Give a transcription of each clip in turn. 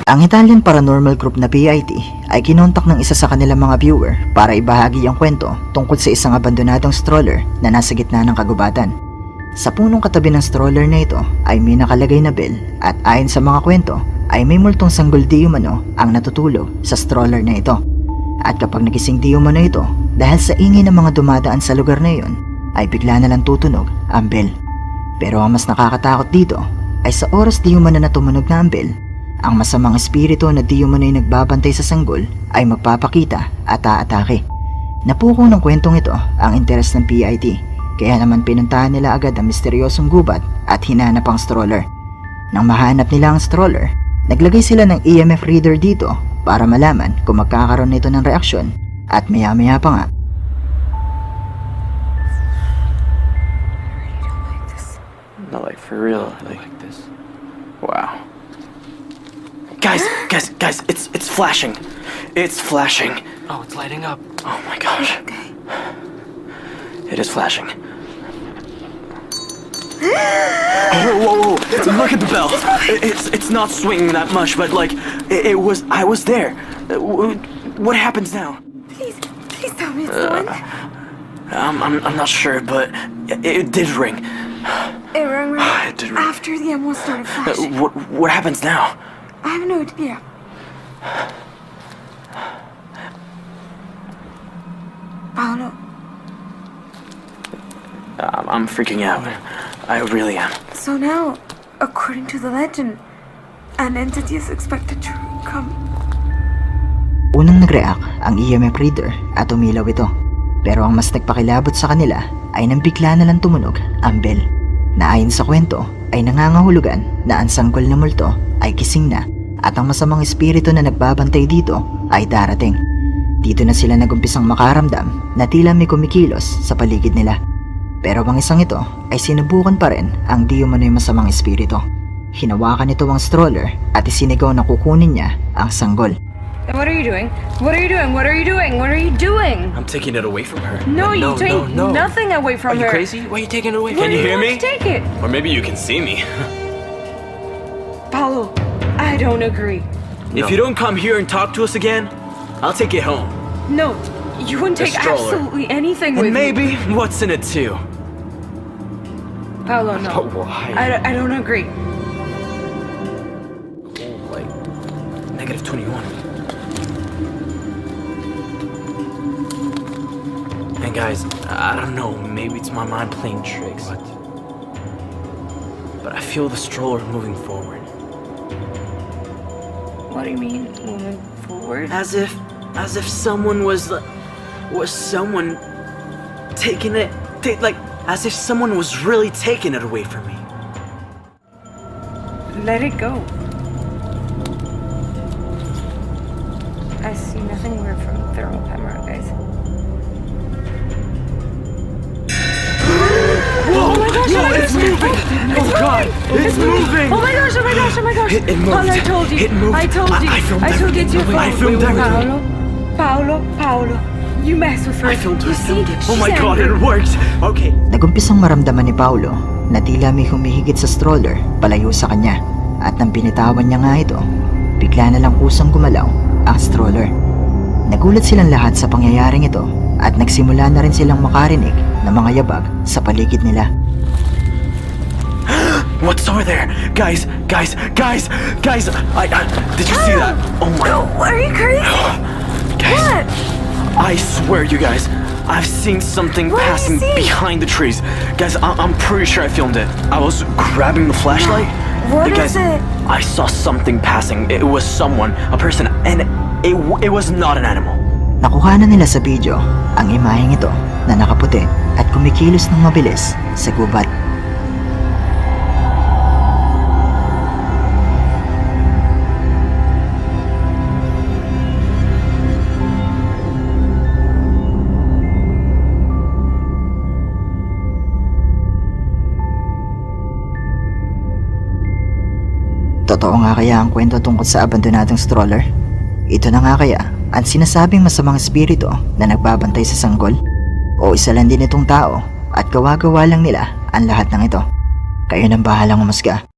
Ang Italian Paranormal Group na PIT ay kinontak ng isa sa kanilang mga viewer para ibahagi ang kwento tungkol sa isang abandonadong stroller na nasa gitna ng kagubatan. Sa punong katabi ng stroller na ito ay may nakalagay na bell at ayon sa mga kwento ay may multong sanggol di umano ang natutulog sa stroller na ito. At kapag nagising di umano ito dahil sa ingay ng mga dumadaan sa lugar na iyon ay bigla na lang tutunog ang bell. Pero ang mas nakakatakot dito ay sa oras di umano na tumunog na ang bell, ang masamang espiritu na di umano'y nagbabantay sa sanggol ay magpapakita at aatake. Napuko ng kwentong ito ang interes ng PIT, kaya naman pinuntahan nila agad ang misteryosong gubat at hinanap ang stroller. Nang mahanap nila ang stroller, naglagay sila ng EMF reader dito para malaman kung magkakaroon nito ng reaksyon at maya-maya pa nga. No, like for real, like this. Wow. Guys, it's flashing. It's flashing. Oh, it's lighting up. Oh my gosh. Okay. It is flashing. Whoa. Look at the bell. It's not swinging that much, but like, it was, I was there. What happens now? Please tell me it's the one. I'm not sure, but it did ring. It rang right It did ring. after the ammo started flashing. What happens now? I have no idea. Paolo, I'm freaking out. I really am. so now, according to the legend, an entity is expected to come. Unang nag-react ang EMF reader at umilaw ito. Pero ang mas nagpakilabot sa kanila ay nang bigla na lang tumunog ang bell, na ayon sa kwento ay nangangahulugan na ang sanggol na multo ay gising na at ang masamang espiritu na nagbabantay dito ay darating. Dito na sila nagumpisang makaramdam na tila may kumikilos sa paligid nila. Pero ang isang ito ay sinubukan pa rin ang di umano'y masamang espiritu. Hinawakan nito ang stroller at isinigaw na kukunin niya ang sanggol. What are you doing? What are you doing? What are you doing? What are you doing? I'm taking it away from her. No, you take no. nothing away from Are you her. crazy? Why are you taking it away Where from do her? you want to take it? Or maybe you can see me. Paolo, I don't agree. If you don't come here and talk to us again, I'll take it home. No, you wouldn't The take stroller. absolutely anything And with maybe what's in it too. me. Paolo, no. But why? I don't agree. Like, -21. And guys, I don't know, maybe it's my mind playing tricks. What? But I feel the stroller moving forward. What do you mean moving forward? As if someone was someone taking it, as if someone was really taking it away from me. Let it go. I see nothing weird from the thermal camera, guys. Whoa! my gosh, Whoa, oh my it's gosh, moving! it's Oh God! It's moving! Oh my gosh, oh my gosh, oh my gosh! It moved. Paolo, I told you. It moved. I told you. I filmed I told you everything. it's your I fault. filmed everything. Paolo. You mess with her. I filmed You it. see, Oh my she's God! angry. It worked. Okay. Nagumpisang maramdaman ni Paolo na tila may humihigit sa stroller palayo sa kanya, at nang binitawan niya nga ito, bigla na lang kusang gumalaw ang stroller. Nagulat silang lahat sa pangyayaring ito at nagsimula na rin silang makarinig ng mga yabag sa paligid nila. What's over there? Guys! Did you see that? Oh my... No, are you crazy? Guys, What? I swear you guys, I've seen something What did passing you see? behind the trees. Guys, I'm pretty sure I filmed it. I was grabbing the flashlight. What Guys, is it? I saw something passing. It was someone, a person, and it was not an animal. Nakuha na nila sa video ang imaheng ito na nakaputi at kumikilos ng mabilis sa gubat. Totoo nga kaya ang kwento tungkol sa abandonadong stroller? Ito na nga kaya ang sinasabing masamang espiritu na nagbabantay sa sanggol? O isa lang din itong tao at gawa-gawa lang nila ang lahat ng ito? Kayo nang bahalang umusga.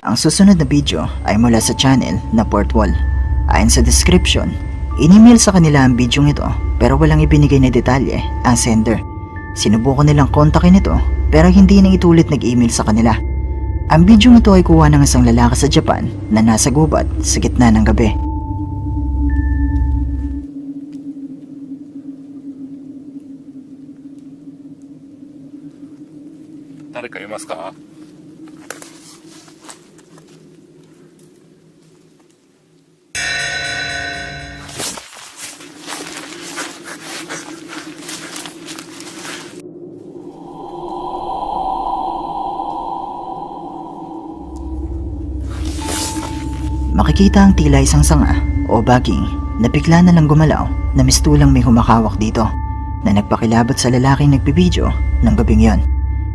Ang susunod na video ay mula sa channel na Portwall. Ayon sa description, in-email sa kanila ang bidyong ito pero walang ibinigay na detalye ang sender. Sinubukan nilang kontakin ito pero hindi na itulit nag-email sa kanila. Ang bidyong ito ay kuha ng isang lalaki sa Japan na nasa gubat sa gitna ng gabi. Makikita ang tila isang sanga o baging na bigla na lang gumalaw na mistulang may humakawak dito na nagpakilabot sa lalaking nagbibideo ng gabing yon.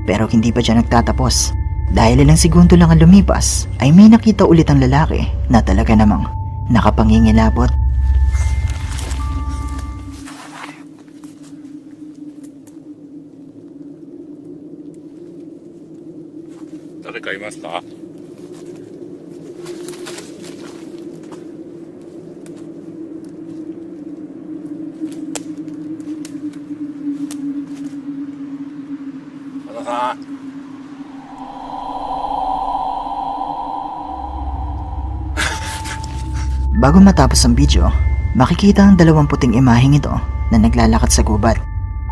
Pero hindi pa siya nagtatapos dahil ilang segundo lang ang lumipas ay may nakita ulit ang lalaki na talaga namang nakapangingilabot. Bago matapos ang video, makikita ang dalawang puting imaheng ito na naglalakad sa gubat.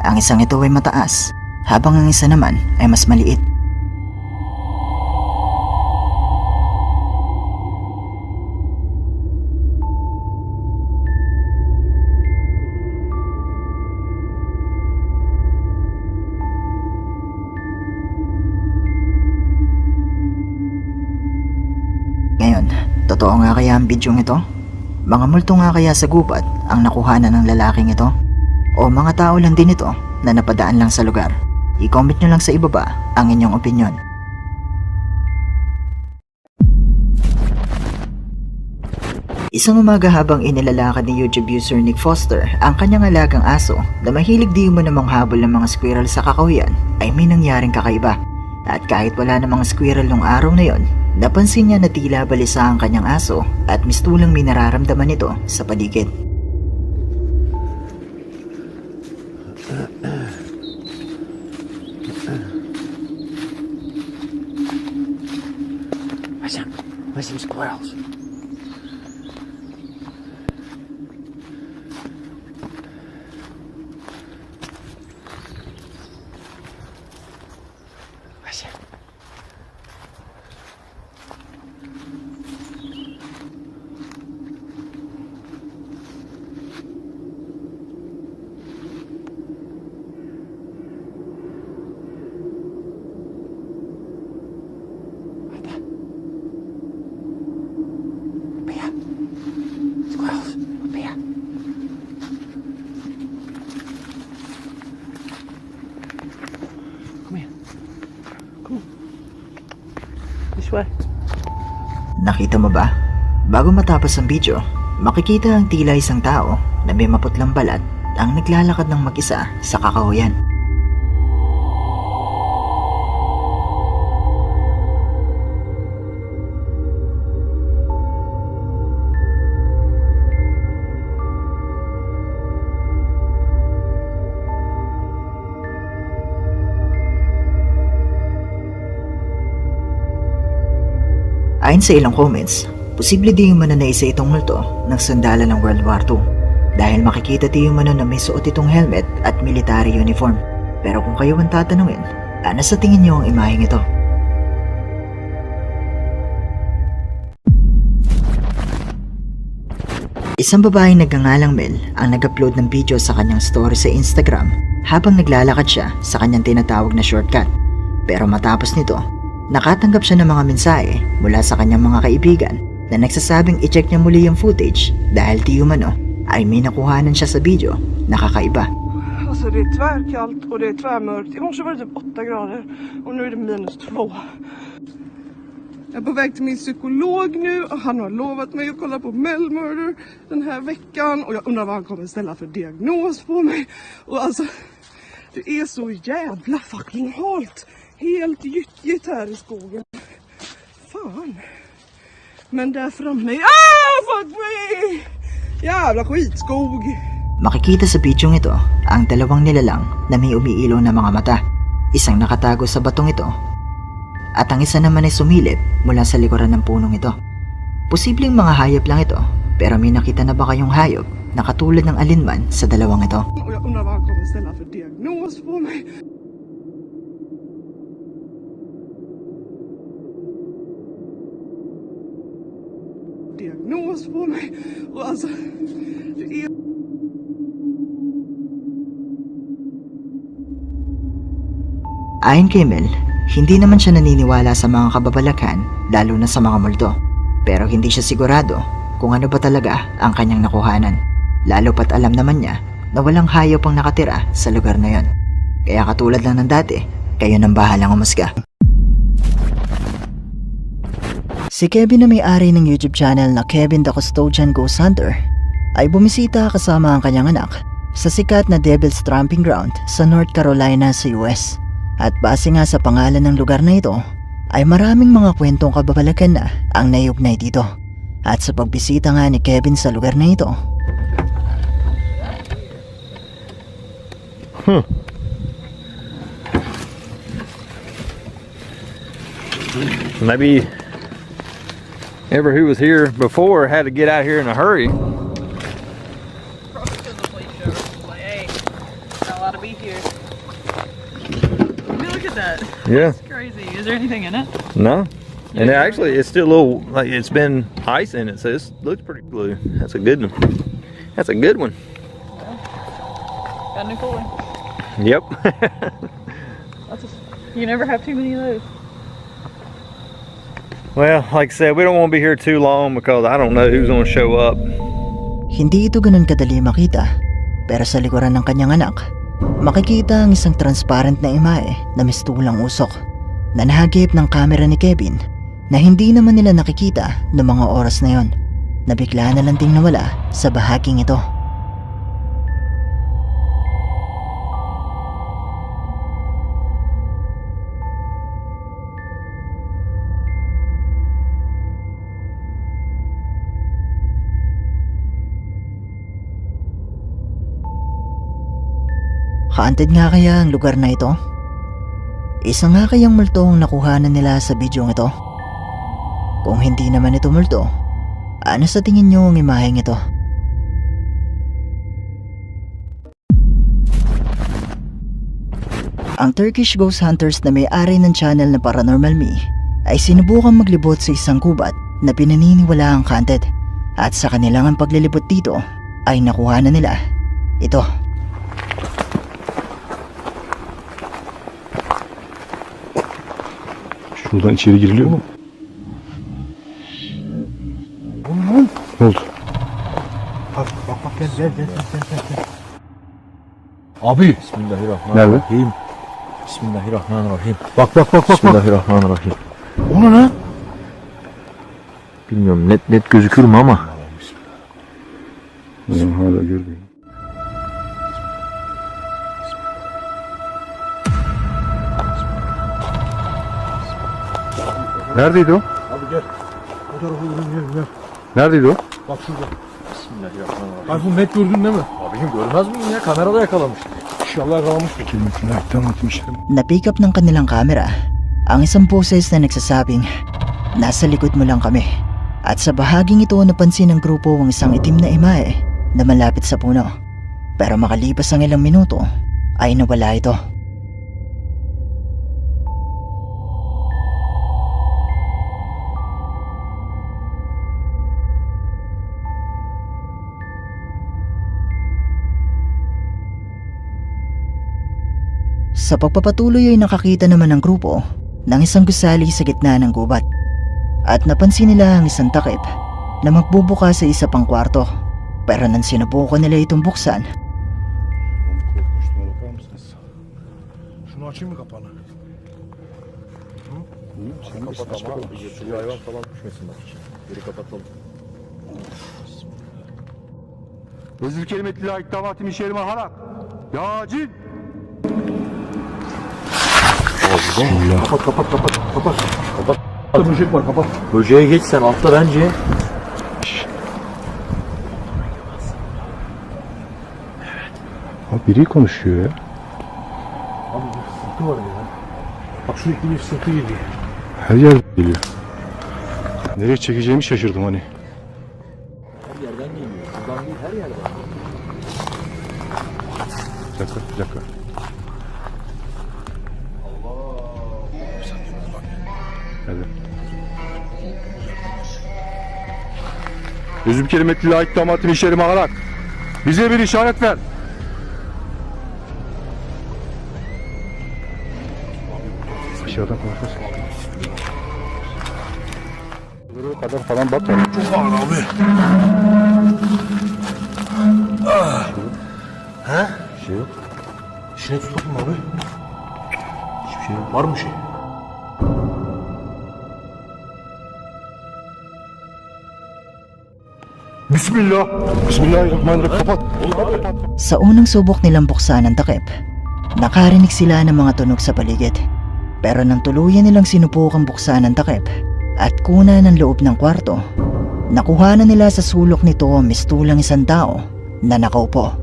Ang isang ito ay mataas, habang ang isa naman ay mas maliit. Ngayon, totoo nga kaya ang bidyong ito? Mga multo nga kaya sa gubat ang nakuhanan ng lalaking ito? O mga tao lang din ito na napadaan lang sa lugar? I-comment nyo lang sa ibaba ang inyong opinyon. Isang umaga habang inilalakad ni YouTube user Nick Foster ang kanyang alagang aso na mahilig di mo namang habol ng mga squirrel sa kakahuyan ay may nangyaring kakaiba. At kahit wala namang squirrel nung araw na yon, napansin niya na tila balisa ang kanyang aso at mistulang may nararamdaman ito sa paligid. I see squirrels. Squirrels, up here. Come here. Come on. This way. Nakita mo ba? Bago matapos ang video, makikita ang tila isang tao na may maputlang balat ang naglalakad ng mag-isa sa kakahuyan. Ayon sa ilang comments, posible di yung mananaisa itong multo ng sandala ng World War II dahil makikita di yung na may suot itong helmet at military uniform. Pero kung kayo ang tatanungin, ano sa tingin niyo ang imaheng ito? Isang babaeng nagngangalang Mel ang nag-upload ng video sa kanyang story sa Instagram habang naglalakad siya sa kanyang tinatawag na shortcut. Pero matapos nito, nakatanggap siya ng mga mensahe mula sa kanyang mga kaibigan na nagsasabing i-check niya muli yung footage dahil di umano ay may nakuhanan siya sa video na kakaiba. Alltså det är tvärkallt och det är tvärmörkt. I morse var det typ 8 grader och nu är det -2. Jag är på väg till min psykolog nu och han har lovat mig att kolla på Mel Murder den här veckan och jag undrar vad han kommer ställa för diagnos på mig. Och alltså, det är så jävla fucking halt. Helt gyttjigt här i skogen. Fan. Men där framme... Fuck me! Jävla skitskog! Makikita sa bidyong ito ang dalawang nilalang na may umiilaw na mga mata. Isang nakatago sa batong ito at ang isa naman ay sumilip mula sa likuran ng punong ito. Posibleng mga hayop lang ito, pero may nakita na ba kayong hayop na katulad ng alinman sa dalawang ito? Och jag undrar vad han kommer ställa för diagnos på mig. Diagnos på mig. Och alltså, det är... Ayon kay Mel, hindi naman siya naniniwala sa mga kababalaghan, lalo na sa mga multo. Pero hindi siya sigurado kung ano ba talaga ang kanyang nakuhanan. Lalo pat alam naman niya na walang hayop ang nakatira sa lugar na yon. Kaya katulad lang ng dati, kayo nang bahalang umusga. Si Kevin na may-ari ng YouTube channel na Kevin the Custodian Ghost Hunter ay bumisita kasama ang kanyang anak sa sikat na Devil's Tramping Ground sa North Carolina sa US. At base nga sa pangalan ng lugar na ito, ay maraming mga kwentong kababalaghan na ang naiugnay dito. At sa pagbisita nga ni Kevin sa lugar na ito, Maybe ever who was here before had to get out here in a hurry. Probably because the police showed up. Like, hey, not allowed to be here. I mean, look at that. Yeah. It's crazy. Is there anything in it? No. And actually, it's still a little like it's been ice in it, so it looks pretty blue. That's a good one. That's a good one. Got a new cooler. Yep. You never have too many of those. Well, like I said, we don't want to be here too long because I don't know who's going to show up. hindi ito ganun kadali makita. Pero sa likuran ng kanyang anak, makikita ang isang transparent na imahe na mistulang usok na nahagip ng kamera ni Kevin na hindi naman nila nakikita noong mga oras na yon, na bigla na lang ding nawala sa bahaging ito. Haunted nga kaya ang lugar na ito? Isa nga kayang multo ang nakuhanan nila sa bidyong ito? Kung hindi naman ito multo, ano sa tingin nyo ang imaheng ito? Ang Turkish Ghost Hunters na may-ari ng channel na Paranormal Me ay sinubukang maglibot sa isang gubat na pinaniniwala ang haunted, at sa kanilang ang paglilibot dito ay nakuhanan nila ito. Şuradan içeri giriliyor mu? Ne oldu? Bak gel. Abi. Bismillahirrahmanirrahim. Bismillahirrahmanirrahim. Bak. Bismillahirrahmanirrahim. O ne lan? Bilmiyorum net gözükür mü ama. Ben hala görmüyorum. Neredeydi o? Abi gel. Bu tarafa gel. Neredeydi o? Bak şurada. Bismillahirrahmanirrahim. Ay bu net gördün değil mi? Abim görmez miyim ya? Kamerada yakalamış. İnşallah yakalamış. Kelimesini ayaktan atmıştım. Na-pick up ng kanilang kamera ang isang boses na nagsasabing, "Nasa likod mo lang kami." At sa bahaging ito napansin ng grupo ang isang itim na imahe na malapit sa puno. Pero makalipas ang ilang minuto ay nawala ito. Sa pagpapatuloy ay nakakita naman ng grupo ng isang gusali sa gitna ng gubat, at napansin nila ang isang takip na magbubuka sa isa pang kwarto. Pero nang sinubukan nila itong buksan, Şuna bakar mısınız? Şunu açayım mı kapağını? Sen kapat. Bir hayvan falan düşmesin bak. Geri kapatalım. Vezir kelimetli ait davatim işerime harak. Ya cin! Kapat. Altta böcek var, kapat. Böceğe geç sen, altta bence. Abi biri konuşuyor ya. Abi bir fısıltı var ya. Bak sürekli bir fısıltı geliyor. Her yer geliyor. Nereye çekeceğimi şaşırdım hani. Her yerden geliyor. Buradan değil, her yerden. Bir dakika, bir dakika. Hadi. Yüzüm kelimetli layık damatın işlerimi alarak bize bir işaret ver. Aşağıdan konuşmasın. O kadar falan bakma. Çok ağır abi. He? Bir şey yok. İşine tutalım abi. Hiçbir şey yok. Var mı şey? Bismillah. Bismillahirrahmanirrahim. Kapat. Kapat. Sa unang subok nilang buksan ang takip, nakarinig sila ng mga tunog sa paligid. Pero nang tuluyan nilang sinubukang buksan ang takip at kuna ng loob ng kwarto, nakuha na nila sa sulok nito ang mistulang isang tao na nakaupo.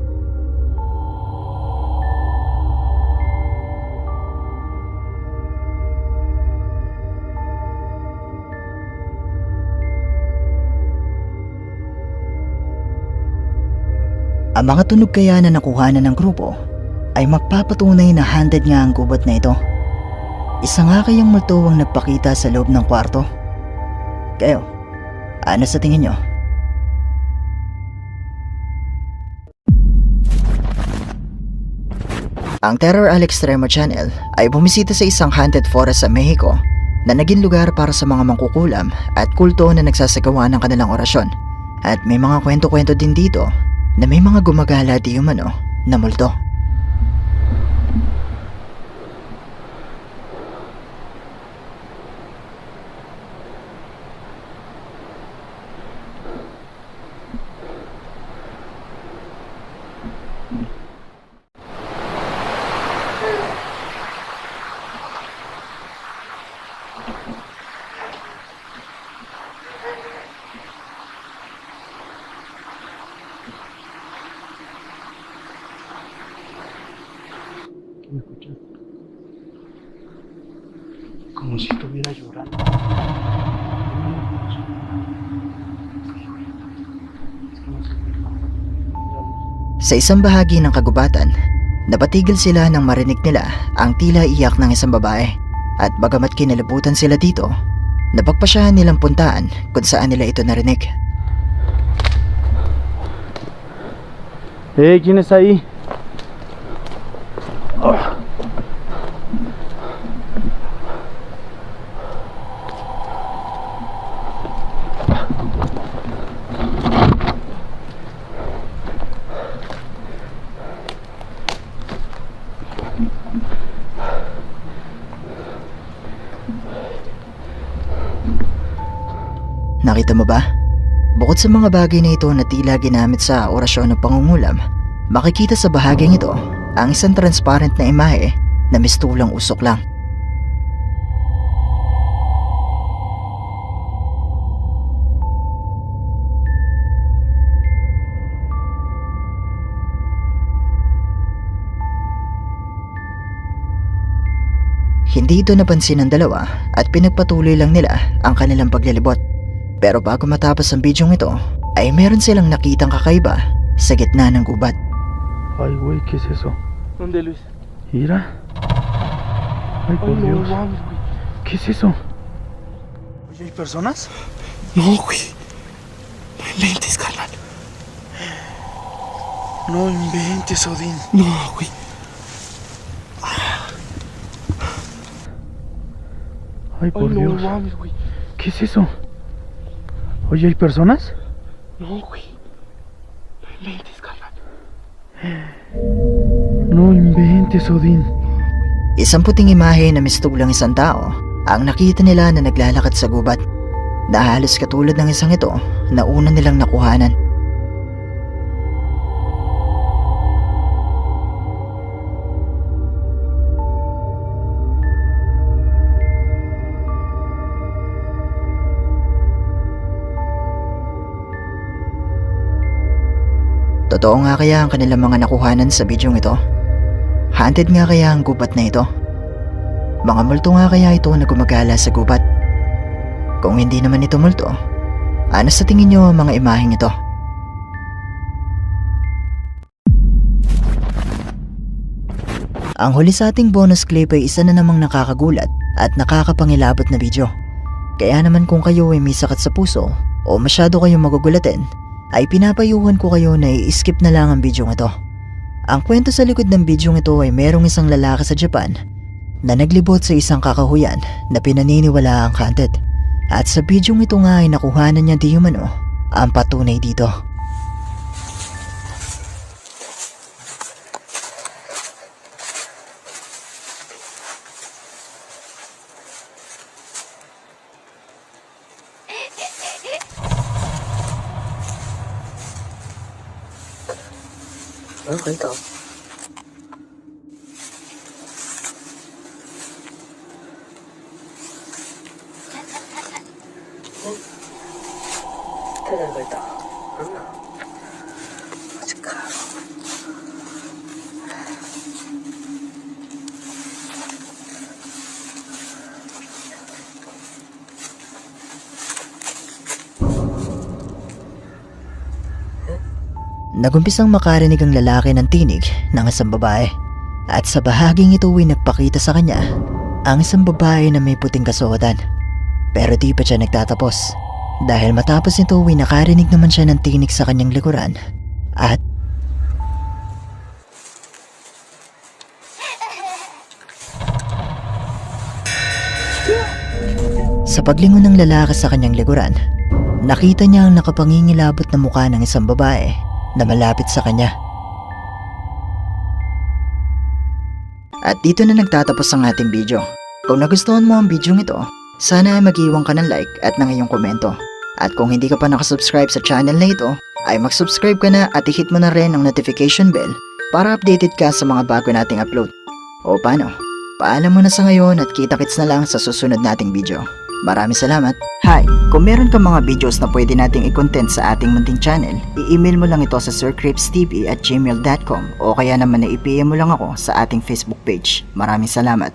Ang mga tunog kaya na nakuhanan ng grupo ay magpapatunay na haunted nga ang gubat na ito. Isa nga kayang multo ang nagpakita sa loob ng kwarto. Kayo, ano sa tingin nyo? Ang Terror al Extremo Channel ay bumisita sa isang haunted forest sa Mexico na naging lugar para sa mga mangkukulam at kulto na nagsasagawa ng kanilang orasyon. At may mga kwento-kwento din dito na may mga gumagala di umano na multo. Como si estuviera llorando. Sa isang bahagi ng kagubatan, napatigil sila nang marinig nila ang tila iyak ng isang babae. At bagamat kinalabutan sila dito, napagpasyahan nilang puntaan kung saan nila ito narinig. Hey, ¿quién está ahí? Nakita mo ba? Bukod sa mga bagay na ito na tila ginamit sa orasyon ng pangungulam, makikita sa bahaging ito ang isang transparent na imahe na mistulang usok lang. Hindi ito napansin ng dalawa at pinagpatuloy lang nila ang kanilang paglilibot. Pero bago matapos ang bidyong ito, ay meron silang nakitang kakaiba sa gitna ng gubat. Ay, güey, ¿qué es eso? ¿Dónde, Luis? Mira. Ay, por Dios. mames, güey. ¿Qué es eso? Oye, ¿hay personas? No, güey. No inventes, carnal. No inventes, Odín. No, güey. Ay, por Ay, no Dios. mames, güey. ¿Qué es eso? Oye, ¿hay personas? No, güey. No inventes, carnal. No inventes, Odín. Isang puting imahe na mistulang isang tao ang nakita nila na naglalakad sa gubat, na halos katulad ng isang ito na una nilang nakuhanan. Totoo nga kaya ang kanilang mga nakuhanan sa bidyong ito? Haunted nga kaya ang gubat na ito? Mga multo nga kaya ito na gumagala sa gubat? Kung hindi naman ito multo, ano sa tingin nyo ang mga imaheng ito? Ang huli sa ating bonus clip ay isa na namang nakakagulat at nakakapangilabot na video. Kaya naman kung kayo ay may sakit sa puso o masyado kayong magugulatin, ay pinapayuhan ko kayo na i-skip na lang ang video ito. Ang kwento sa likod ng video ito ay merong isang lalaki sa Japan na naglibot sa isang kakahuyan na pinaniniwala ang haunted. At sa video ito nga ay nakuhanan niya di umano ang patunay dito. Nagumpisang makarinig ang lalaki ng tinig ng isang babae. At sa bahaging ito ay nagpakita sa kanya ang isang babae na may puting kasuotan. Pero di pa siya nagtatapos. Dahil matapos nito ay nakarinig naman siya ng tinig sa kanyang likuran. At sa paglingon ng lalaki sa kanyang likuran, nakita niya ang nakapangingilabot na mukha ng isang babae na malapit sa kanya. At dito na nagtatapos ang ating video. Kung nagustuhan mo ang video ito, sana ay mag-iwan ka ng like at ng iyong komento. At kung hindi ka pa nakasubscribe sa channel na ito, ay mag-subscribe ka na at i-hit mo na rin ang notification bell para updated ka sa mga bago nating upload. O paano? Paalam mo na sa ngayon at kita-kits na lang sa susunod nating video. Maraming salamat. Hi! Kung meron kang mga videos na pwede nating i-content sa ating munting channel, i-email mo lang ito sa sircripstv@gmail.com o kaya naman na i-PM mo lang ako sa ating Facebook page. Maraming salamat.